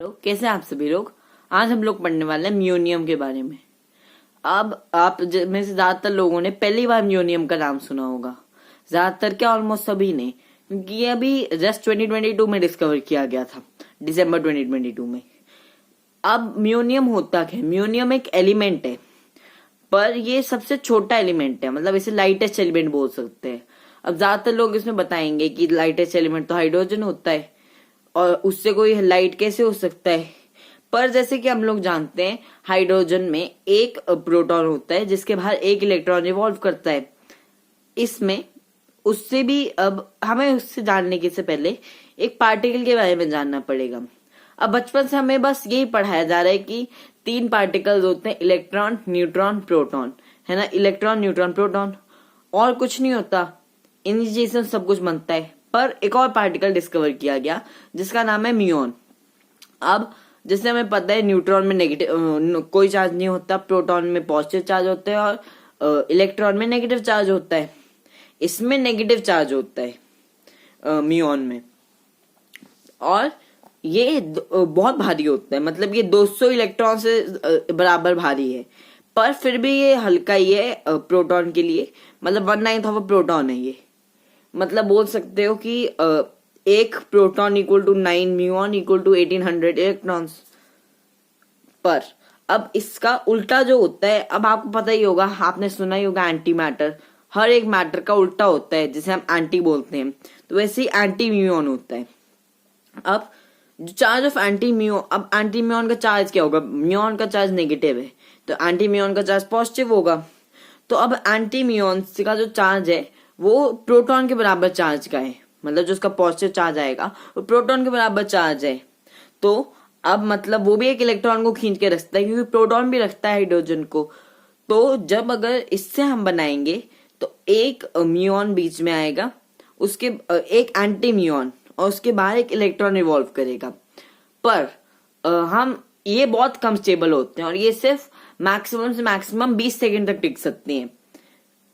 कैसे हैं आप सभी लोग। आज हम लोग पढ़ने वाले हैं म्यूनियम के बारे में। अब आप में से ज्यादातर लोगों ने पहली बार म्यूनियम का नाम सुना होगा। ज्यादातर क्या, ऑलमोस्ट सभी ने, क्योंकि ये अभी जस्ट 2022 में डिस्कवर किया गया था, दिसंबर 2022 में। अब म्यूनियम होता क्या है? म्यूनियम एक एलिमेंट है, पर ये सबसे छोटा एलिमेंट है, मतलब इसे लाइटेस्ट एलिमेंट बोल सकते हैं। अब ज्यादातर लोग इसमें बताएंगे कि लाइटेस्ट एलिमेंट तो हाइड्रोजन होता है और उससे कोई लाइट कैसे हो सकता है। पर जैसे कि हम लोग जानते हैं, हाइड्रोजन में एक प्रोटॉन होता है जिसके बाहर एक इलेक्ट्रॉन रिवॉल्व करता है। इसमें उससे भी, अब हमें उससे जानने के से पहले एक पार्टिकल के बारे में जानना पड़ेगा। अब बचपन से हमें बस यही पढ़ाया जा रहा है कि 3 पार्टिकल्स होते हैं, इलेक्ट्रॉन, न्यूट्रॉन, प्रोटॉन, है ना। इलेक्ट्रॉन, न्यूट्रॉन, प्रोटॉन, और कुछ नहीं होता। इन्हीं चीजों से सब कुछ बनता है। पर एक और पार्टिकल डिस्कवर किया गया जिसका नाम है म्यूऑन। अब जैसे हमें पता है, न्यूट्रॉन में नेगेटिव कोई चार्ज नहीं होता, प्रोटॉन में पॉजिटिव चार्ज होता है और इलेक्ट्रॉन में नेगेटिव चार्ज होता है। इसमें नेगेटिव चार्ज होता है म्यूऑन में, और ये बहुत भारी होता है, मतलब ये 200 इलेक्ट्रॉन से बराबर भारी है। पर फिर भी ये हल्का ही है प्रोटॉन के लिए, मतलब 1/9 ऑफ अ प्रोटॉन है ये। मतलब बोल सकते हो कि एक proton equal to 9 muon equal to 1800 electrons. पर अब इसका उल्टा जो होता है, अब आपको पता ही होगा, आपने सुना ही होगा एंटी मैटर। हर एक मैटर का उल्टा होता है जिसे हम एंटी बोलते हैं, तो वैसे ही एंटी म्यूऑन होता है। अब जो चार्ज ऑफ एंटी म्यूऑन, अब एंटी म्यूऑन का चार्ज क्या होगा? म्यूऑन का चार्ज नेगेटिव है, तो एंटी म्यूऑन का चार्ज पॉजिटिव होगा। तो अब एंटी म्यूऑन का जो चार्ज है वो प्रोटॉन के बराबर चार्ज का है, मतलब जो उसका पॉजिटिव चार्ज आएगा वो प्रोटॉन के बराबर चार्ज है। तो अब मतलब वो भी एक इलेक्ट्रॉन को खींच के रखता है, क्योंकि प्रोटॉन भी रखता है हाइड्रोजन को। तो जब अगर इससे हम बनाएंगे तो एक म्यूऑन बीच में आएगा, उसके एक एंटी म्यूऑन, और उसके बाहर एक इलेक्ट्रॉन रिवॉल्व करेगा। पर हम ये बहुत कम स्टेबल होते हैं और ये सिर्फ मैक्सिमम से मैक्सिमम 20 सेकेंड तक टिक सकती हैं।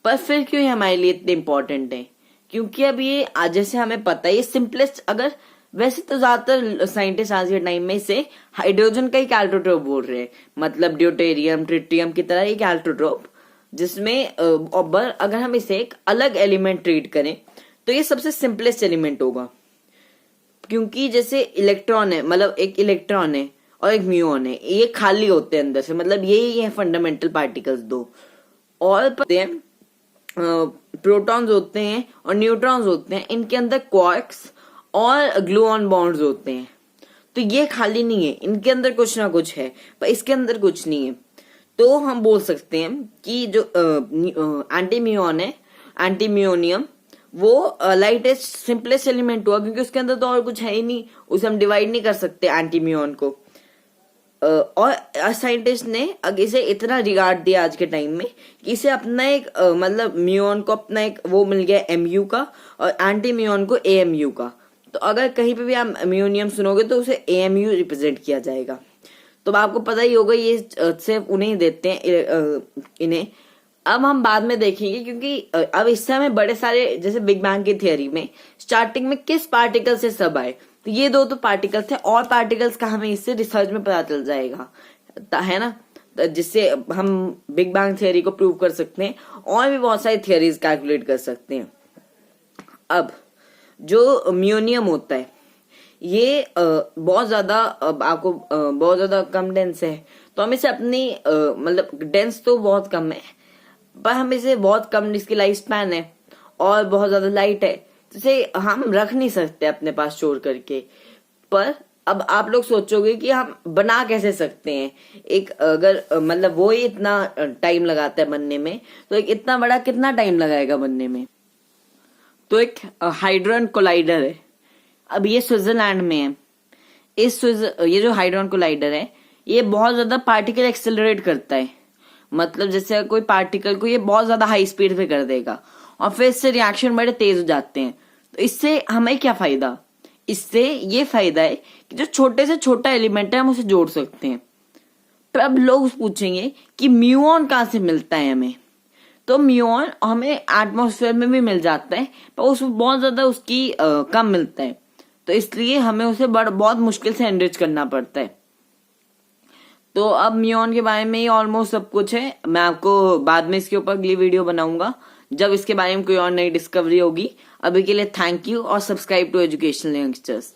पर फिर क्यों ये हमारे लिए इतने इंपॉर्टेंट है? क्योंकि अब ये जैसे हमें पता है, ये सिंपलेस्ट, अगर वैसे तो ज्यादातर साइंटिस्ट आज के टाइम में इसे हाइड्रोजन का ही एल्ट्रोट्रोप बोल रहे हैं, मतलब ड्यूटेरियम, ट्रिटियम की तरह एक एल्ट्रोट्रोप, जिसमें अगर हम इसे एक अलग एलिमेंट ट्रीट करें तो ये सबसे सिंपलेस्ट एलिमेंट होगा। क्योंकि जैसे इलेक्ट्रॉन है, मतलब एक इलेक्ट्रॉन है और एक म्यूऑन है, ये खाली होते हैं अंदर से, मतलब यही है फंडामेंटल पार्टिकल्स दो। और पता है प्रोटॉन्स होते हैं और न्यूट्रॉन्स होते हैं, इनके अंदर क्वार्क्स और ग्लूऑन बॉन्ड्स होते हैं। तो ये खाली नहीं है, इनके अंदर कुछ ना कुछ है, पर इसके अंदर कुछ नहीं है। तो हम बोल सकते हैं कि जो एंटी म्यूऑन है, एंटी म्यूनियम, वो लाइटेस्ट सिंपलेस्ट एलिमेंट हुआ, क्योंकि उसके अंदर तो और कुछ है ही नहीं, उसे हम डिवाइड नहीं कर सकते एंटी म्यूऑन को। और साइंटिस्ट ने इसे इतना रिगार्ड दिया आज के टाइम में कि इसे अपना एक मतलब म्यूऑन को अपना एक वो मिल गया एमयू का, और एंटी म्यूऑन को एएमयू का। तो अगर कहीं पे भी आप म्यूनियम सुनोगे तो उसे एएमयू रिप्रेजेंट किया जाएगा। तो आपको पता ही होगा, ये सिर्फ उन्हें ही देते हैं इन्हें। अब हम बाद में देखेंगे, क्योंकि अब इससे हमें बड़े सारे, जैसे बिग बैंग की थियरी में स्टार्टिंग में किस पार्टिकल से सब आए, तो ये दो तो पार्टिकल्स थे, और पार्टिकल्स का हमें इससे रिसर्च में पता चल जाएगा, है ना, जिससे हम बिग बैंग थियरी को प्रूव कर सकते हैं, और भी बहुत सारी थियरीज कैलकुलेट कर सकते हैं। अब जो म्यूनियम होता है ये बहुत ज्यादा, आपको बहुत ज्यादा कम डेंस है, तो हम इसे अपनी मतलब डेंस तो बहुत कम है, पर हम इसे बहुत कम, इसकी लाइफ स्पैन है और बहुत ज्यादा लाइट है, इसे हम रख नहीं सकते अपने पास स्टोर करके। पर अब आप लोग सोचोगे कि हम बना कैसे सकते हैं एक, अगर मतलब वो ही इतना टाइम लगाता है बनने में, तो एक इतना बड़ा कितना टाइम लगाएगा बनने में? तो एक हाइड्रोन कोलाइडर है, अब ये स्विट्जरलैंड में है। ये जो हाइड्रोन कोलाइडर है, ये बहुत ज्यादा पार्टिकल एक्सेलरेट करता है, मतलब जैसे कोई पार्टिकल को ये बहुत ज्यादा हाई स्पीड पे कर देगा, और फिर इससे रिएक्शन बड़े तेज हो जाते हैं। तो इससे हमें क्या फायदा? इससे ये फायदा है कि जो छोटे से छोटा एलिमेंट है हम उसे जोड़ सकते हैं। पर अब लोग पूछेंगे कि म्यूऑन कहाँ से मिलता है हमें? तो म्यूऑन हमें एटमॉस्फेयर में भी मिल जाता है, पर उसमें बहुत ज्यादा उसकी कम मिलता है। तो इसलिए हमें उसे बहुत मुश्किल से एनरिच करना पड़ता है। तो अब म्यून के बारे में ही ऑलमोस्ट सब कुछ है। मैं आपको बाद में इसके ऊपर अगली वीडियो बनाऊंगा जब इसके बारे में कोई और नई डिस्कवरी होगी। अभी के लिए थैंक यू और सब्सक्राइब टू एजुकेशनल यंगस्टर्स।